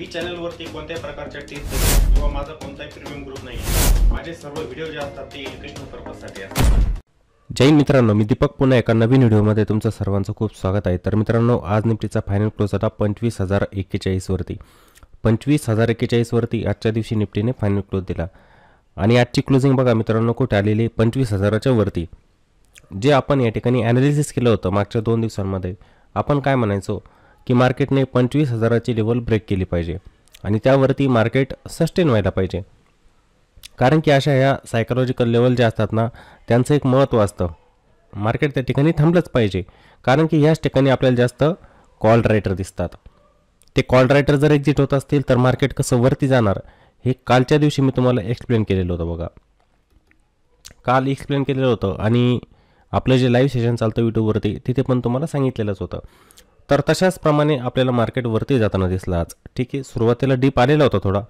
मी चॅनलवरती कोणत्याही प्रकारच्या टिप्स किंवा माझा कोणताही प्रीमियम ग्रुप नाही। माझे सर्व व्हिडिओ जे असतात ते एज्युकेशनल पर्पजसाठी असतात। जय मित्रांनो, मी दीपक पुन्हा एका नवीन व्हिडिओमध्ये तुमचं सर्वांचं खूप स्वागत आहे। तर मित्रांनो, आज निफ्टीचा फायनल क्लोज होता 25,041 वरती। 25,041 वरती आजच्या दिवशी निफ्टीने फायनल क्लोज दिला आणि आजची क्लोजिंग बघा मित्रांनो कुठे आलेली 25,000च्या वरती। जे आपण या ठिकाणी ॲनालिसिस केलं होतं मागच्या 2 दिवसांमध्ये, आपण काय म्हणायचो की मार्केटने 25,000ची लेवल ब्रेक केली पाहिजे आणि त्यावरती मार्केट सस्टेन व्हायला पाहिजे। कारण की अशा ह्या सायकोलॉजिकल लेवल जे असतात ना, त्यांचं एक महत्त्व असतं। मार्केट त्या ठिकाणी थांबलंच पाहिजे, कारण की ह्याच ठिकाणी आपल्याला जास्त कॉल रायटर दिसतात। ते कॉल रायटर जर एक्झिट होत असतील तर मार्केट कसं वरती जाणार हे कालच्या दिवशी मी तुम्हाला एक्सप्लेन केलेलं होतं बघा। काल एक्सप्लेन केलेलं होतं आणि आपलं जे लाईव्ह सेशन चालतं यूट्यूबवरती तिथे पण तुम्हाला सांगितलेलंच होतं। तर तशाच प्रमाणे आपल्याला मार्केट वरती जाताना दिसलं आज। ठीक आहे, सुरुवातीला डीप आलेला होता थोडा,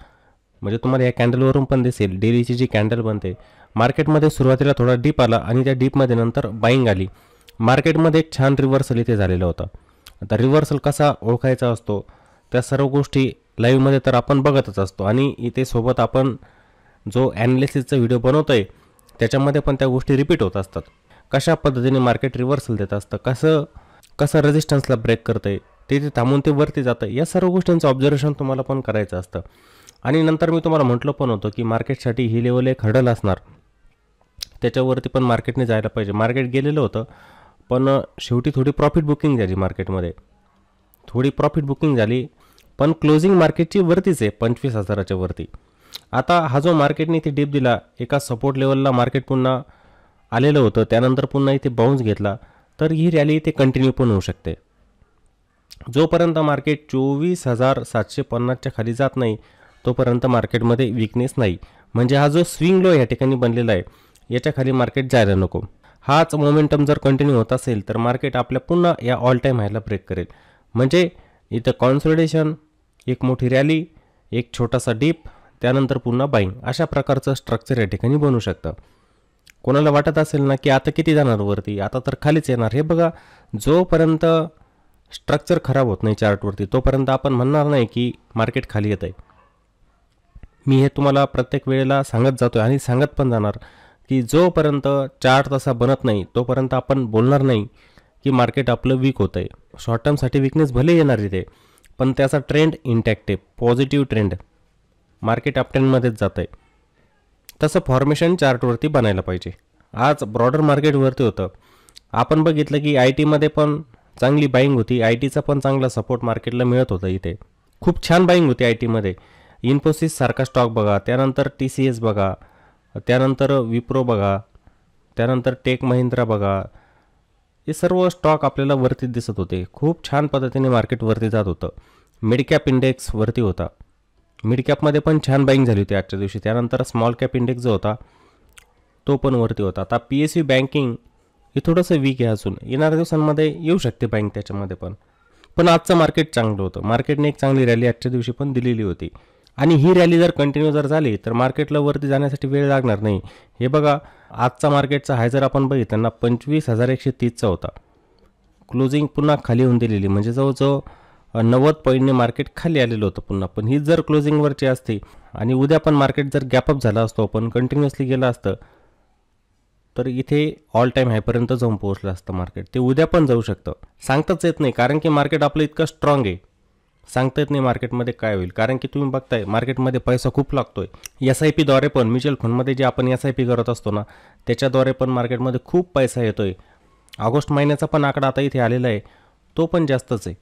म्हणजे तुम्हाला या कॅन्डलवरून पण दिसेल डेलीची जी कॅन्डल बनते मार्केटमध्ये सुरुवातीला थोडा डीप आला आणि त्या डीपमध्ये नंतर बाईंग आली। मार्केटमध्ये एक छान रिव्हर्सल इथे झालेला होता। आता रिव्हर्सल कसा ओळखायचा असतो त्या सर्व गोष्टी लाईव्हमध्ये तर आपण बघतच असतो आणि इथे सोबत आपण जो ॲनालिसिसचा व्हिडिओ बनवतोय त्याच्यामध्ये पण त्या गोष्टी रिपीट होत असतात। कशा पद्धतीने मार्केट रिव्हर्सल देत असतं, कसं रेजिस्टन्सला ब्रेक करतंय, तिथे थांबून ते वरती जातं, या सर्व गोष्टींचं ऑब्झर्वेशन तुम्हाला पण करायचं असतं। आणि नंतर मी तुम्हाला म्हटलं पण होतं की मार्केटसाठी ही लेवल एक हर्डल असणार, त्याच्यावरती पण मार्केटने जायला पाहिजे। मार्केट गेलेलं होतं पण शेवटी थोडी प्रॉफिट बुकिंग झाली मार्केटमध्ये, थोडी प्रॉफिट बुकिंग झाली पण क्लोजिंग मार्केटची वरतीच आहे 25,000च्या वरती। आता हा जो मार्केटने इथे डिप दिला, एका सपोर्ट लेवलला मार्केट पुन्हा आलेलं होतं, त्यानंतर पुन्हा इथे बाउन्स घेतला, तर ही रॅली इथे कंटिन्यू पण होऊ शकते। जोपर्यंत मार्केट 24,750च्या खाली जात नाही तोपर्यंत मार्केटमध्ये वीकनेस नाही। म्हणजे हा जो स्विंग लो या ठिकाणी बनलेला आहे याच्या खाली मार्केट जायला नको। हाच मोमेंटम जर कंटिन्यू होत असेल तर मार्केट आपल्या पुन्हा या ऑल टाईम हायला ब्रेक करेल। म्हणजे इथं कॉन्सोलिडेशन, एक मोठी रॅली, एक छोटासा डीप, त्यानंतर पुन्हा बाईंग, अशा प्रकारचं स्ट्रक्चर या ठिकाणी बनू शकतं। कोणाला वाटत असेल ना की आता किती जाणार वरती, आता तर खालीच येणार, हे बघा, जोपर्यंत स्ट्रक्चर खराब होत नाही चार्टवरती तोपर्यंत आपण म्हणणार नाही की मार्केट खाली येत आहे। मी हे तुम्हाला प्रत्येक वेळेला सांगत जातो आणि सांगत पण जाणार की जोपर्यंत चार्ट तसा बनत नाही तोपर्यंत आपण बोलणार नाही की मार्केट आपलं वीक होतं आहे। शॉर्ट टर्मसाठी विकनेस भले येणार इथे, पण त्याचा ट्रेंड इंटॅक्ट आहे, पॉझिटिव्ह ट्रेंड, मार्केट अपट्रेंडमध्येच जात आहे। तसं फॉर्मेशन चार्टवरती बनायला पाहिजे। आज ब्रॉडर मार्केटवरती होतं, आपण बघितलं की आय टीमध्ये पण चांगली बाईंग होती, आय टीचा पण चांगला सपोर्ट मार्केटला मिळत होता। इथे खूप छान बाईंग होती आय टीमध्ये। इन्फोसिस सारखा स्टॉक बघा, त्यानंतर TCS बघा, त्यानंतर विप्रो बघा, त्यानंतर टेक महिंद्रा बघा, हे सर्व स्टॉक आपल्याला वरती दिसत होते। खूप छान पद्धतीने मार्केट वरती जात होतं। मिड कॅप इंडेक्स वरती होता, मिड कॅपमध्ये पण छान बाईंग झाली होती आजच्या दिवशी। त्यानंतर स्मॉल कॅप इंडेक्स जो होता तो पण वरती होता। आता PSU बँकिंग हे थोडंसं वीक आहे, अजून येणाऱ्या दिवसांमध्ये येऊ शकते बँक त्याच्यामध्ये पण आजचं मार्केट चांगलं होतं। मार्केटने एक चांगली रॅली आजच्या दिवशी पण दिलेली होती आणि ही रॅली जर कंटिन्यू जर झाली तर मार्केटला वरती जाण्यासाठी वेळ लागणार नाही। हे बघा, आजचा मार्केटचा हाय जर आपण बघितलं ना 25,130चा होता, क्लोजिंग पुन्हा खाली होऊन दिलेली, म्हणजे जवळजवळ 90 पॉईंटने मार्केट खाली आलेलं होतं पुन्हा। पण ही जर क्लोजिंगवरची असती आणि उद्या पण मार्केट जर गॅपअप झाला असतो, पण कंटिन्युअसली गेलं असतं तर इथे ऑल टाईम हायपर्यंत जाऊन पोहोचलं असतं मार्केट। ते उद्या पण जाऊ शकतं, सांगताच येत नाही, कारण की मार्केट आपलं इतकं स्ट्रॉंग आहे, सांगता येत नाही मार्केटमध्ये काय होईल। कारण की तुम्ही बघताय मार्केटमध्ये पैसा खूप लागतोय, SIP द्वारे पण, म्युच्युअल फंडमध्ये जे आपण SIP करत असतो ना त्याच्याद्वारे पण मार्केटमध्ये खूप पैसा येतोय। ऑगस्ट महिन्याचा पण आकडा आता इथे आलेला आहे, तो पण जास्तच आहे,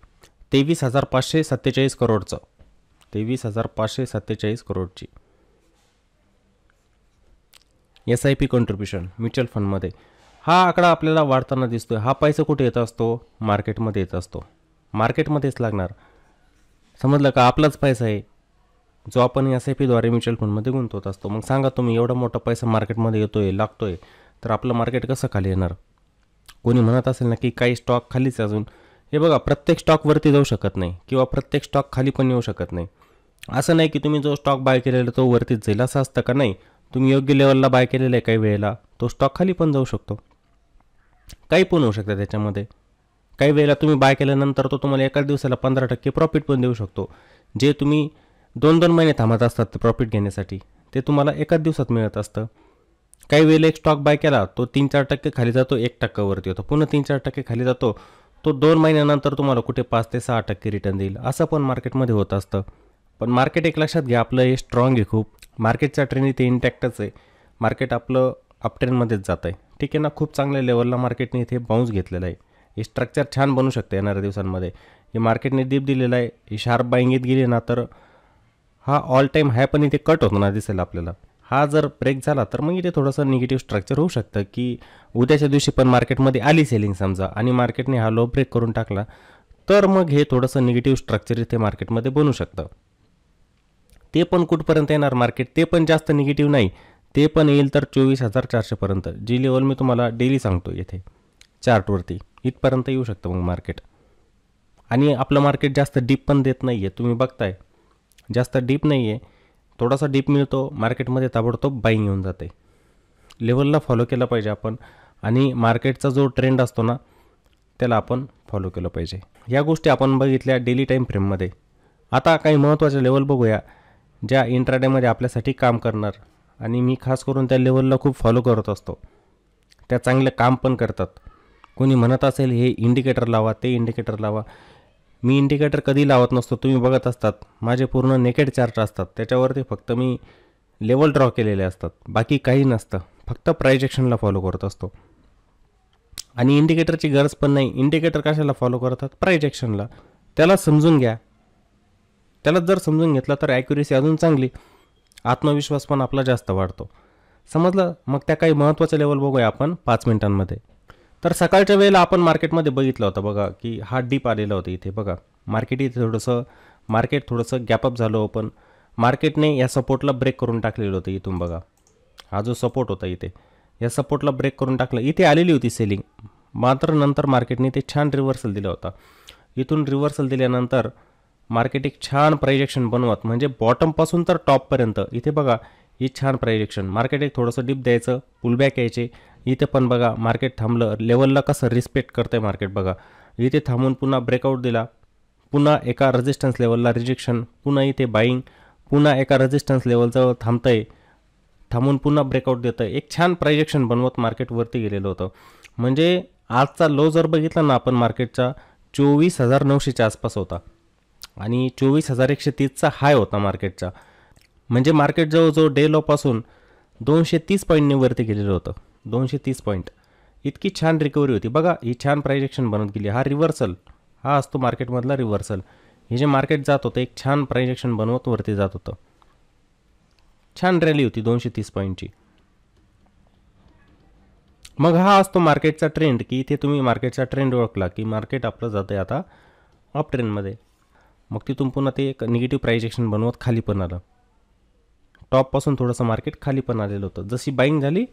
23,547 करोडचं, 23,547 करोडची SIP कॉन्ट्रिब्युशन म्युच्युअल फंडमध्ये। हा आकडा आपल्याला वाढताना दिसतोय। हा पैसा कुठे येत असतो, मार्केटमध्ये येत असतो, मार्केटमध्येच लागणार, समजलं का? आपलाच पैसा आहे जो आपण SIP द्वारे म्युच्युअल फंडमध्ये गुंतवत असतो। मग सांगा तुम्ही, एवढा मोठा पैसा मार्केटमध्ये येतोय, लागतोय, तर आपलं मार्केट कसं खाली येणार? कोणी म्हणत असेल ना की काही स्टॉक खालीच अजून, हे बघा, प्रत्येक स्टॉक वरती जाऊ शकत नाही किंवा प्रत्येक स्टॉक खाली पण येऊ शकत नाही। असं नाही की तुम्ही जो स्टॉक बाय केलेला तो वरतीच जाईल, असं असतं का? नाही, तुम्ही योग्य लेवलला बाय केलेलं आहे काही वेळेला तो स्टॉक खाली पण जाऊ शकतो, काही पण होऊ शकतं त्याच्यामध्ये। काही वेळेला तुम्ही बाय केल्यानंतर तो तुम्हाला एकाच दिवसाला 15% प्रॉफिट पण देऊ शकतो। जे तुम्ही 2-2 महिने थांबत असतात ते प्रॉफिट घेण्यासाठी, ते तुम्हाला एकाच दिवसात मिळत असतं. काही वेळेला एक स्टॉक बाय केला, तो 3-4% खाली जातो, 1% वरती होतो, पुन्हा 3-4% खाली जातो, तो 2 महिन्यानंतर तुम्हाला कुठे 5 ते 6% रिटर्न देईल. असं पण मार्केटमध्ये होत असतं. पण मार्केट एक लक्षात घ्या, आपलं हे स्ट्रॉंग आहे खूप. मार्केटचा ट्रेंड इथे इंटॅक्टच आहे. मार्केट आपलं अपट्रेंडमध्येच जात आहे. ठीक आहे ना. खूप चांगल्या लेवलला मार्केटने इथे बाउन्स घेतलेला आहे. हे स्ट्रक्चर छान बनू शकतं येणाऱ्या दिवसांमध्ये. हे मार्केटने डीप दिलेलं आहे. ही शार्प बाईंग येत गेली ना, तर हा ऑल टाईम हाय पण इथे कट होताना दिसेल आपल्याला. हा जर ब्रेक झाला तर मग इथे थोडंसं निगेटिव्ह स्ट्रक्चर होऊ शकतं, की उद्याच्या दिवशी पण मार्केटमध्ये आली सेलिंग समजा आणि मार्केटने हा लो ब्रेक करून टाकला, तर मग हे थोडंसं निगेटिव्ह स्ट्रक्चर इथे मार्केटमध्ये बनू शकतं. ते पण कुठपर्यंत येणार मार्केट, ते पण जास्त निगेटिव्ह नाही. ते पण येईल तर 24,400 पर्यंत, जी लेवल मी तुम्हाला डेली सांगतो येथे चार्टवरती, इथपर्यंत येऊ शकतं मग मार्केट. आणि आपलं मार्केट जास्त डीप पण देत नाही आहे, तुम्ही बघताय जास्त डीप नाही आहे. थोडासा डीप मिळतो, मार्केटमध्ये ताबडतोब बाईंग येऊन जाते. लेवलला फॉलो केलं पाहिजे आपण, आणि मार्केटचा जो ट्रेंड असतो ना, त्याला आपण फॉलो केलं पाहिजे. या गोष्टी आपण बघितल्या डेली टाईम फ्रेममध्ये. आता काही महत्त्वाच्या लेवल बघूया, ज्या इंट्राडेमध्ये आपल्यासाठी काम करणार, आणि मी खास करून त्या लेवलला खूप फॉलो करत असतो. त्या चांगलं काम पण करतात. कोणी म्हणत असेल हे इंडिकेटर लावा, ते इंडिकेटर लावा, मी इंडिकेटर कधी लावत नसतो. तुम्ही बघत असतात माझे पूर्ण नेकेड चार्ट असतात, त्याच्यावरती फक्त मी लेवल ड्रॉ केलेले असतात, बाकी काही नसतं. फक्त प्राइस ॲक्शनला फॉलो करत असतो. आणि इंडिकेटरची गरज पण नाही. इंडिकेटर कशाला फॉलो करतात? प्राइस ॲक्शनला. त्याला समजून घ्या. त्याला जर समजून घेतलं तर ॲक्युरेसी अजून चांगली, आत्मविश्वास पण आपला जास्त वाढतो. समजलं? मग त्या काही महत्त्वाच्या लेवल बघूया आपण 5 मिनिटांमध्ये. तर सकाळच्या वेळेला आपण मार्केटमध्ये बघितलं होतं बघा, की हा डीप आलेला होता इथे बघा. मार्केट थोडंसं गॅपअप झालं ओपन. मार्केटने या सपोर्टला ब्रेक करून टाकलेलं होतं इथून बघा. हा जो सपोर्ट होता इथे, या सपोर्टला ब्रेक करून टाकलं. इथे आलेली होती सेलिंग, मात्र नंतर मार्केटने ते छान रिव्हर्सल दिला होता. इथून रिव्हर्सल दिल्यानंतर मार्केट एक छान प्राइस ॲक्शन बनवत, म्हणजे बॉटमपासून तर टॉपपर्यंत इथे बघा ही छान प्राइस ॲक्शन. मार्केट एक थोडंसं डीप द्यायचं, पुलबॅक यायचे. इथे पण बघा मार्केट थांबलं, लेवलला कसं रिस्पेक्ट करतं आहे मार्केट बघा. इथे थांबून पुन्हा ब्रेकआउट दिला, पुन्हा एका रेजिस्टन्स लेवलला रिजेक्शन, पुन्हा इथे बाईंग, पुन्हा एका रेजिस्टन्स लेवलजवळ थांबतं आहे, थांबून पुन्हा ब्रेकआउट देतं आहे. एक छान प्राइस ॲक्शन बनवत मार्केट वरती गेलेलं होतं. म्हणजे आजचा लो जर बघितला ना आपण मार्केटचा, 24,900च्या आसपास होता, आणि 24,130चा हाय होता मार्केटचा. म्हणजे मार्केट जवळजवळ डे लोपासून 230 पॉईंटने वरती गेलेलं होतं. 230 पॉईंट. इतकी छान रिकव्हरी होती बघा. ही छान प्राइस ॲक्शन बनत गेली. हा रिव्हर्सल, हा असतो मार्केटमधला रिव्हर्सल. हे जे मार्केट जात होतं एक छान प्राइस ॲक्शन बनवत वरती जात होतं. छान रॅली होती 230 पॉईंटची. मग हा असतो मार्केटचा ट्रेंड, की इथे तुम्ही मार्केटचा ट्रेंड ओळखला, की मार्केट आपलं जातं आहे आता अप ट्रेंडमध्ये. मग तिथून पुन्हा ते एक निगेटिव्ह प्राइस ॲक्शन बनवत खाली पण आलं. टॉपपासून थोडंसं मार्केट खाली पण आलेलं होतं. जशी बाईंग झाली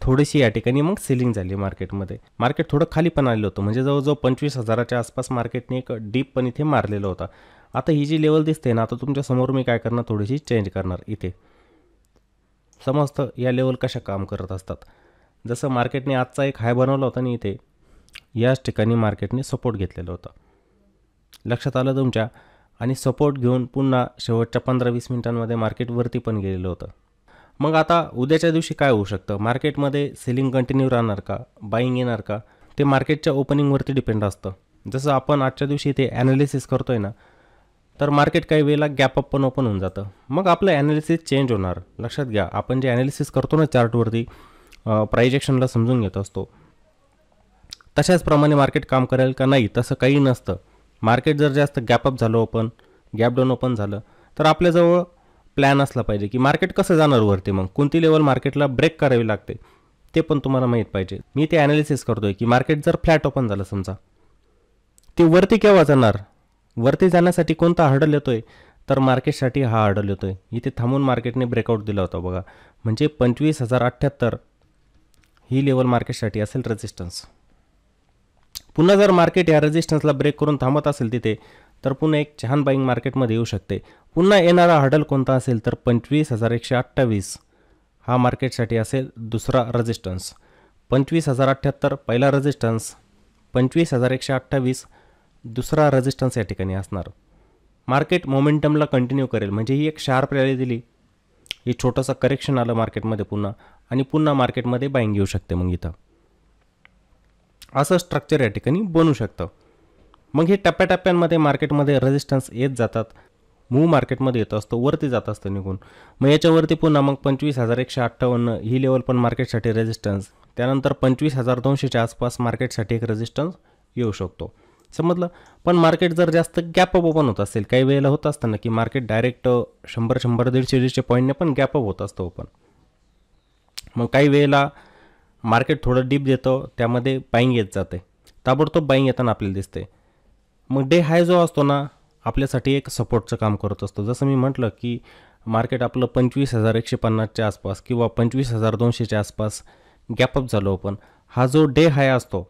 थोडीशी या ठिकाणी, मग सेलिंग झाली मार्केटमध्ये. मार्केट थोडं खाली पण आलेलं होतं, म्हणजे जवळजवळ 25,000च्या आसपास मार्केटने एक डीप पण इथे मारलेलं होता. आता ही जी लेवल दिसते ना, आता तुमच्यासमोर मी काय करणार, थोडीशी चेंज करणार इथे. समजतं या लेवल कशा काम करत असतात. जसं मार्केटने आजचा एक हाय बनवला होता आणि इथे याच ठिकाणी मार्केटने सपोर्ट घेतलेला होता. लक्षात आलं तुमच्या? आणि सपोर्ट घेऊन पुन्हा शेवटच्या 15-20 मिनिटांमध्ये मार्केट वरती पण गेलेलं होतं. मग आता उद्याच्या दिवशी काय होऊ शकतं? मार्केटमध्ये सेलिंग कंटिन्यू राहणार का, बाईंग येणार का, ते मार्केटच्या ओपनिंगवरती डिपेंड असतं. जसं आपण आजच्या दिवशी इथे ॲनालिसिस करतोय ना, तर मार्केट काही वेळेला गॅपअप पण ओपन होऊन जातं. मग आपलं ॲनालिसिस चेंज होणार. लक्षात घ्या, आपण जे ॲनालिसिस करतो ना चार्टवरती, प्राइस ॲक्शनला समजून घेत असतो, तशाचप्रमाणे मार्केट काम करेल का नाही, तसं काही नसतं. मार्केट जर जास्त गॅपअप झालं ओपन, गॅप डाऊन ओपन झालं, तर आपल्याजवळ प्लॅन असला पाहिजे, की मार्केट कसं जाणार वरती, मग कोणती लेवल मार्केटला ब्रेक करावी लागते ते पण तुम्हाला माहीत पाहिजे. मी ते ॲनालिसिस करतोय, की मार्केट जर फ्लॅट ओपन झालं समजा, ते वरती केव्हा जाणार, वरती जाण्यासाठी कोणता हर्डल येतोय, तर मार्केटसाठी हा हर्डल येतोय. इथे थांबून मार्केटने ब्रेकआउट दिला होता बघा, म्हणजे 25,078 ही लेवल मार्केटसाठी असेल रेजिस्टन्स. पुन्हा जर मार्केट या रेजिस्टन्सला ब्रेक करून थांबत असेल तिथे, तर पुन्हा एक छान बाईंग मार्केटमध्ये येऊ शकते. पुन्हा येणारा हर्डल कोणता असेल, तर 25,128 हा मार्केटसाठी असेल दुसरा रेजिस्टन्स. 25,078 पहिला रेजिस्टन्स, 25,128 दुसरा रेजिस्टन्स या ठिकाणी असणार. मार्केट मोमेंटमला कंटिन्यू करेल, म्हणजे ही एक शार्प रॅली दिली, हे छोटंसं करेक्शन आलं मार्केटमध्ये पुन्हा, आणि पुन्हा मार्केटमध्ये बाईंग येऊ शकते. मग इथं असं स्ट्रक्चर या ठिकाणी बनू शकतं. मग हे टप्प्याटप्प्यांमध्ये मार्केटमध्ये रेजिस्टन्स येत जातात, मूव मार्केटमध्ये येत असतो, वरती जात असतं निघून. मग याच्यावरती पुन्हा मग 25,158 ही लेवल पण मार्केटसाठी रेजिस्टन्स, त्यानंतर 25,200च्या आसपास मार्केटसाठी एक रेजिस्टन्स येऊ शकतो. समजलं. पण मार्केट जर जास्त गॅप अप ओपन होत असेल, काही वेळेला होत असतं ना की मार्केट डायरेक्ट 100, 150 पॉईंटने पण गॅप अप होत असतं ओपन. मग काही वेळेला मार्केट थोडं डीप देतं, त्यामध्ये बाईंग येत जाते, ताबडतोब बाईंग येताना आपल्याला दिसते. मग डे हाय जो असतो ना आपल्यासाठी एक सपोर्टचं काम करत असतो. जसं मी म्हटलं की मार्केट आपलं 25,150च्या आसपास किंवा 25,200च्या आसपास गॅपअप झालं ओपन. हा जो डे हाय असतो,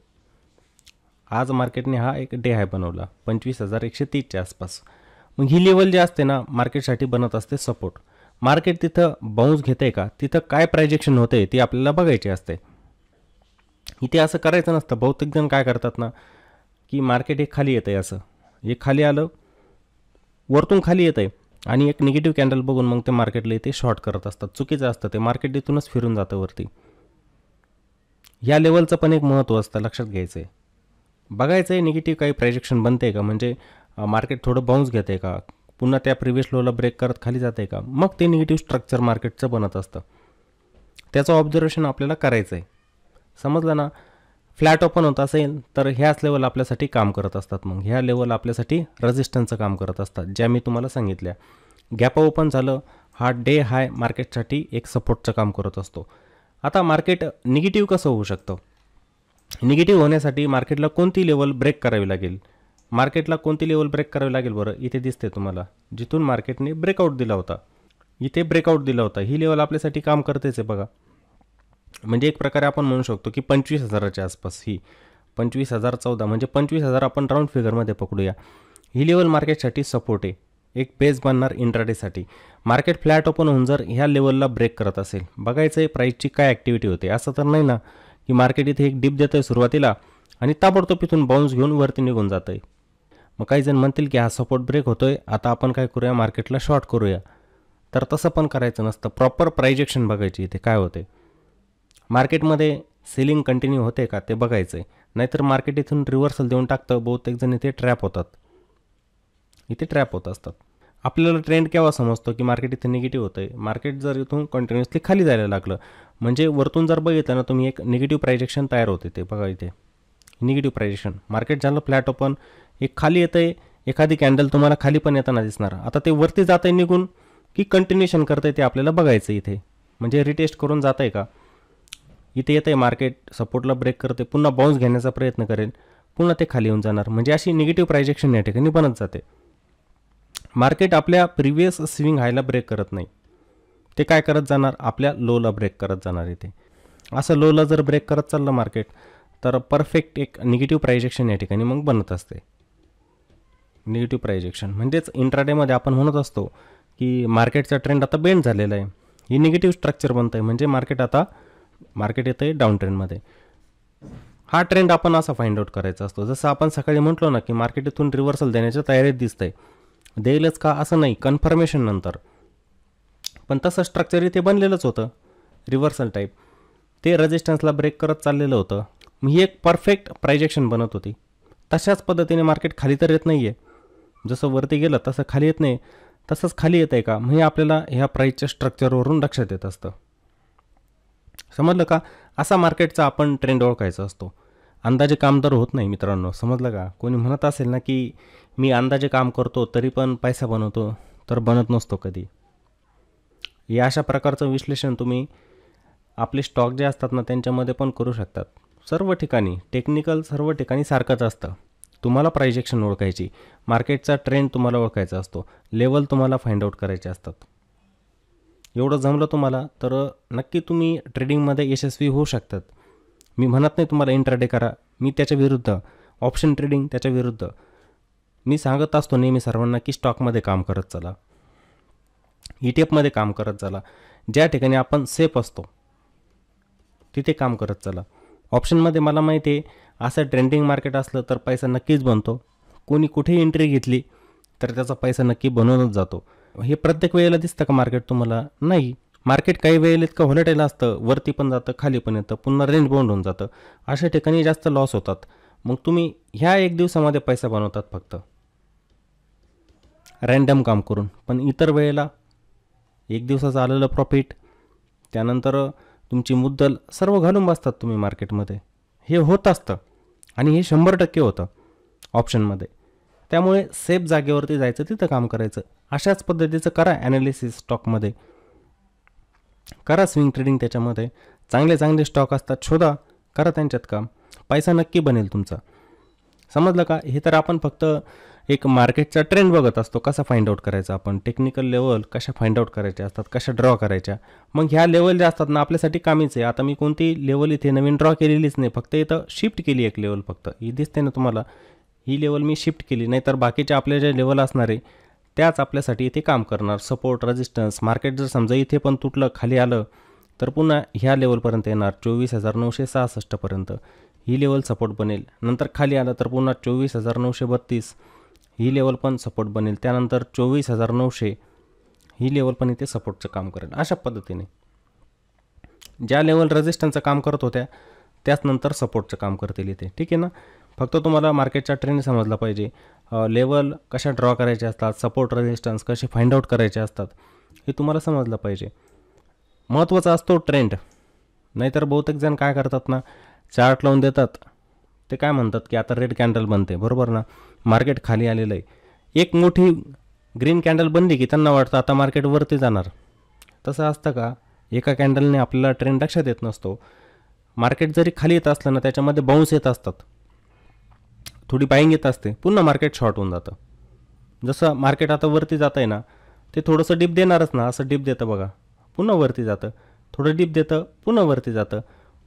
आज मार्केटने हा एक डे हाय बनवला 25,130च्या आसपास. मग ही लेवल जी असते ना मार्केटसाठी बनत असते सपोर्ट. मार्केट तिथं बाउन्स घेते का, तिथं काय प्रायजेक्शन होते ते आपल्याला बघायचे असते. इथे असं करायचं नसतं. बहुतेक जण काय करतात ना की मार्केट एक खाली येतं आहे, असं एक खाली आलं, वरतून खाली येतं आहे आणि एक निगेटिव्ह कॅन्डल बघून मग ते मार्केटला इथे शॉर्ट करत असतात. चुकीचं असतं ते. मार्केट इथूनच फिरून जातं वरती. या लेवलचं पण एक महत्त्व असतं, लक्षात घ्यायचं आहे. बघायचं आहे निगेटिव्ह काही प्रायजेक्शन बनते का, म्हणजे मार्केट थोडं बाउन्स घेते का, पुन्हा त्या प्रिव्हियस लोला ब्रेक करत खाली जाते का, मग ते निगेटिव्ह स्ट्रक्चर मार्केटचं बनत असतं. त्याचं ऑब्झर्वेशन आपल्याला करायचं आहे. समजलं ना. फ्लॅट ओपन होत असेल तर ह्याच लेवल आपल्यासाठी काम करत असतात. मग ह्या लेवल आपल्यासाठी रेजिस्टन्सचं काम करत असतात, ज्या मी तुम्हाला सांगितल्या. गॅप ओपन झालं, हा डे हाय मार्केटसाठी एक सपोर्टचं काम करत असतो. आता मार्केट निगेटिव्ह कसं होऊ शकतं, निगेटिव्ह होण्यासाठी मार्केटला कोणती लेवल ब्रेक करावी लागेल, मार्केटला कोणती लेवल ब्रेक करावी लागेल बरं, इथे दिसते तुम्हाला, जिथून मार्केटने ब्रेकआउट दिला होता, इथे ब्रेकआउट दिला होता. ही लेवल आपल्यासाठी काम करतेच आहे बघा. म्हणजे एक प्रकारे आपण म्हणू शकतो की 25,000च्या आसपास, ही 25,014, म्हणजे 25,000 आपण राऊंड फिगरमध्ये पकडूया. ही लेवल मार्केटसाठी सपोर्ट आहे, एक बेस बनणार इंट्राडेसाठी. मार्केट फ्लॅट ओपन होऊन जर ह्या लेवलला ब्रेक करत असेल, बघायचं आहे प्राईसची काय ॲक्टिव्हिटी होते. असं तर नाही ना की मार्केट इथे एक डिप देतं आहे सुरुवातीला आणि ताबडतोब इथून बाउन्स घेऊन वरती निघून जातं आहे. मग काही जण म्हणतील की हा सपोर्ट ब्रेक होतो आहे, आता आपण काय करूया, मार्केटला शॉर्ट करूया. तर तसं पण करायचं नसतं. प्रॉपर प्रायजेक्शन बघायची इथे काय होते. मार्केटमध्ये सेलिंग कंटिन्यू होते का ते बघायचं आहे. नाहीतर मार्केट इथून रिव्हर्सल देऊन टाकतं. बहुतेक जण इथे ट्रॅप होतात, इथे ट्रॅप होत असतात. आपल्याला ट्रेंड केव्हा समजतो की मार्केट इथे निगेटिव्ह होतं आहे, मार्केट जर इथून कंटिन्युअसली खाली जायला लागलं, म्हणजे वरतून जर बघितलं ना तुम्ही, एक निगेटिव्ह प्रायजेक्शन तयार होते. ते बघा इथे निगेटिव्ह प्रायजेक्शन. मार्केट झालं फ्लॅट ओपन, एक खाली येतं आहे, एखादी कॅन्डल तुम्हाला खाली पण येताना दिसणार. आता ते वरती जात आहे निघून की कंटिन्युएशन करतं आहे ते आपल्याला बघायचं इथे. म्हणजे रिटेस्ट करून जात आहे का, इथे येतं आहे मार्केट सपोर्टला ब्रेक करते, पुन्हा बाउन्स घेण्याचा प्रयत्न करेल, पुन्हा ते खाली येऊन जाणार. म्हणजे अशी निगेटिव्ह प्रायजेक्शन या ठिकाणी बनत जाते. मार्केट आपल्या प्रिव्हियस स्विंग हायला ब्रेक करत नाही, ते काय करत जाणार, आपल्या लोला ब्रेक करत जाणार. इथे असं लोला जर ब्रेक करत चाललं मार्केट, तर परफेक्ट एक निगेटिव्ह प्रायजेक्शन या ठिकाणी मग बनत असते. निगेटिव्ह प्रायजेक्शन म्हणजेच इंट्राडेमध्ये आपण म्हणत असतो की मार्केटचा ट्रेंड आता बेंड झालेला आहे. ही निगेटिव्ह स्ट्रक्चर बनतं आहे, म्हणजे मार्केट येतं आहे डाऊन ट्रेंडमध्ये. हा ट्रेंड आपण असा फाइंड आउट करायचा असतो. जसं आपण सकाळी म्हटलो ना की मार्केट इथून रिव्हर्सल देण्याच्या तयारीत दिसतंय, देईलच का असं नाही, कन्फर्मेशन नंतर. पण तसं स्ट्रक्चर इथे बनलेलंच होतं रिव्हर्सल टाईप, ते रेजिस्टन्सला ब्रेक करत चाललेलं होतं. ही एक परफेक्ट प्रायजेक्शन बनत होती. तशाच पद्धतीने मार्केट खाली तर येत नाही आहे, जसं वरती गेलं तसं खाली येत नाही, तसंच खाली येतं आहे का, म्हणजे आपल्याला ह्या प्राईसच्या स्ट्रक्चरवरून लक्षात येत असतं. समजलं का. असा मार्केटचा आपण ट्रेंड ओळखायचा असतो. अंदाजे काम तर होत नाही मित्रांनो, समजलं का. कोणी म्हणत असेल ना की मी अंदाजे काम करतो तरी पण पैसा बनवतो, तर बनत नसतो कधी. या अशा प्रकारचं विश्लेषण तुम्ही आपले स्टॉक जे असतात ना त्यांच्यामध्ये पण करू शकतात. सर्व ठिकाणी टेक्निकल सर्व ठिकाणी सारखंच असतं. तुम्हाला प्रायजेक्शन ओळखायची, मार्केटचा ट्रेंड तुम्हाला ओळखायचा असतो, लेवल तुम्हाला फाइंड आउट करायचे असतात. एवढं जमलं तुम्हाला तर नक्की तुम्ही ट्रेडिंगमध्ये यशस्वी होऊ शकतात. मी म्हणत नाही तुम्हाला इंट्राडे करा, मी त्याच्या विरुद्ध, ऑप्शन ट्रेडिंग त्याच्या विरुद्ध. मी सांगत असतो नेहमी सर्वांना की स्टॉकमध्ये काम करत चला, ETF मध्ये काम करत चला, ज्या ठिकाणी आपण सेफ असतो तिथे काम करत चला. ऑप्शनमध्ये मला माहिती आहे असं ट्रेंडिंग मार्केट असलं तर पैसा नक्कीच बनतो. कोणी कुठेही एंट्री घेतली तर त्याचा पैसा नक्की बनवूनच जातो. हे प्रत्येक वेळेला दिसतं का मार्केट तुम्हाला? नाही. मार्केट काही वेळेला इतकं व्हॉलेटाईल असतं, वरती पण जातं, खाली पण येतं, पुन्हा रेंज बाउंड होऊन जातं. अशा ठिकाणी जास्त लॉस होतात. मग तुम्ही ह्या 1 दिवसामध्ये पैसा बनवतात फक्त रँडम काम करून. पण इतर वेळेला 1 दिवसाचं आलेलं प्रॉफिट, त्यानंतर तुमची मुद्दल सर्व घालून बसतात तुम्ही मार्केटमध्ये. हे होत असतं आणि हे 100% होतं ऑप्शनमध्ये. त्यामुळे सेफ जागेवरती जायचं, तिथं काम करायचं. अशाच पद्धतीचं करा ॲनालिसिस स्टॉकमध्ये, करा स्विंग ट्रेडिंग त्याच्यामध्ये. चांगले चांगले स्टॉक असतात, शोधा, करा त्यांच्यात काम. पैसा नक्की बनेल तुमचा. समजलं का? हे तर आपण फक्त एक मार्केटचा ट्रेंड बघत असतो, कसा फाइंड आउट करायचा आपण, टेक्निकल लेवल कशा फाइंड आउट करायच्या असतात, कशा ड्रॉ करायच्या. मग ह्या लेवल ज्या असतात ना आपल्यासाठी कामीच आहे. आता मी कोणती लेवल इथे नवीन ड्रॉ केलेलीच नाही, फक्त इथं शिफ्ट केली एक लेवल. फक्त ही दिसते ना तुम्हाला, ही लेवल मी शिफ्ट केली. नाहीतर बाकीच्या आपल्या ज्या लेवल असणार आहे त्याच आपल्यासाठी इथे काम करणार. Support, resistance. मार्केट जर समजा इथे पण तुटलं, खाली आलं, तर पुन्हा ह्या लेवलपर्यंत येणार 24,966 पर्यंत. ही लेवल सपोर्ट बनेल. नंतर खाली आलं तर पुन्हा 24,932 ही लेवल पण सपोर्ट बनेल. त्यानंतर 24,900 ही लेवल पण इथे सपोर्टचं काम करेल. अशा पद्धतीने ज्या लेवल रेजिस्टन्सचं काम करत होत्या त्याच नंतर सपोर्टचं काम करतील इथे. ठीक आहे ना? फक्त तुम्हाला मार्केटचा ट्रेंड समजला पाहिजे. लेवल कशा ड्रॉ करायचे असतात, सपोर्ट रेजिस्टन्स कसे फाइंड आउट करायचे असतात, हे तुम्हाला समजलं पाहिजे. महत्त्वाचा असतो ट्रेंड. नाहीतर बहुतेक जण काय करतात ना, चार्ट लावून देतात, ते काय म्हणतात की आता रेड कॅन्डल बनते, बरोबर ना, मार्केट खाली आलेलं आहे. एक मोठी ग्रीन कॅन्डल बनली की त्यांना वाटतं आता मार्केट वरती जाणार. तसं असतं का? एका कॅन्डलने आपल्याला ट्रेंड लक्षात येत नसतो. मार्केट जरी खाली येत असलं ना, त्याच्यामध्ये बाउन्स येत असतात, थोडी बाईंग येत असते, पुन्हा मार्केट शॉर्ट होऊन जातं. जसं मार्केट आता वरती जातं आहे ना, ते थोडंसं डिप देणारच ना. असं डिप देतं बघा, पुन्हा वरती जातं, थोडं डिप देतं, पुन्हा वरती जातं,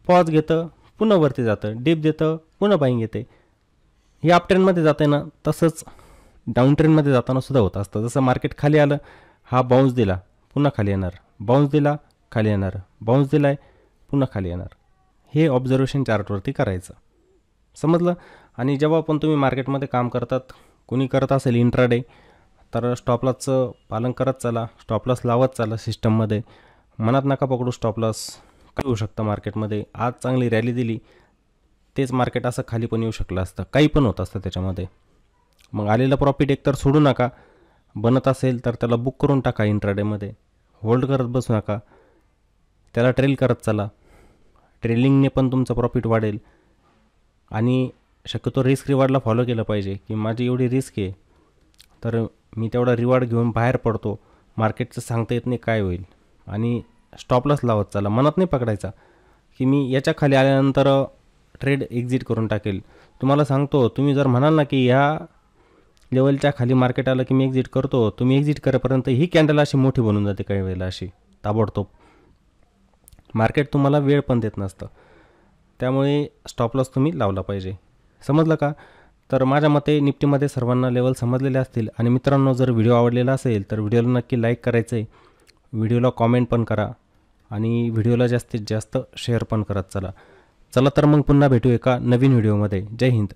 पॉज घेतं, पुन्हा वरती जातं, डिप देतं, पुन्हा बाईंग येते. हे अप ट्रेंडमध्ये जातं आहे ना, तसंच डाऊन ट्रेंडमध्ये जाताना सुद्धा होत असतं. जसं मार्केट खाली आलं, हा बाउन्स दिला, पुन्हा खाली येणार, बाउन्स दिला, खाली येणार, बाउन्स दिला आहे, पुन्हा खाली येणार. हे ऑब्झर्वेशन चार्टवरती करायचं. समजलं? आणि जेव्हा पण तुम्ही मार्केटमध्ये काम करतात, कोणी करत असेल इंट्राडे, तर स्टॉपलॉसचं पालन करत चला, स्टॉपलॉस लावत चला सिस्टममध्ये. मनात नका पकडू स्टॉपलॉस. काय होऊ शकतं मार्केटमध्ये? आज चांगली रॅली दिली, तेच मार्केट असं खाली पण येऊ शकलं असतं, काही पण होत असतं त्याच्यामध्ये. मग आलेलं प्रॉफिट एकतर सोडू नका, बनत असेल तर त्याला बुक करून टाका इंट्राडेमध्ये. होल्ड करत बसू नका, त्याला ट्रेल करत चला. ट्रेलिंगने पण तुमचं प्रॉफिट वाढेल. आणि शक्यतो रिस्क रिवॉर्डला फॉलो केलं पाहिजे की माझी एवढी रिस्क आहे, तर मी तेवढा रिवॉर्ड घेऊन बाहेर पडतो. मार्केटचं सांगता येत नाही काय होईल. आणि स्टॉपलॉस लावत चला. मनात नाही पकडायचा की मी याच्या खाली आल्यानंतर ट्रेड एक्झिट करून टाकेल. तुम्हाला सांगतो, तुम्ही जर म्हणाल ना की ह्या लेवलच्या खाली मार्केट आलं की मी एक्झिट करतो, तुम्ही एक्झिट करेपर्यंत ही कॅन्डल अशी मोठी बनून जाते काही वेळेला, अशी ताबडतोब. मार्केट तुम्हाला वेळ पण देत नसतं. त्यामुळे स्टॉपलॉस तुम्ही लावला पाहिजे. समजलं का? तर माझ्या मते निफ्टीमध्ये सर्वांना लेवल समजलेले असतील. आणि मित्रांनो, जर व्हिडिओ आवडलेला असेल तर व्हिडिओला नक्की लाईक करायचं आहे, व्हिडिओला कॉमेंट पण करा आणि व्हिडिओला जास्तीत जास्त शेअर पण करत चला. चला तर मग पुन्हा भेटू एका नवीन व्हिडिओमध्ये. जय हिंद.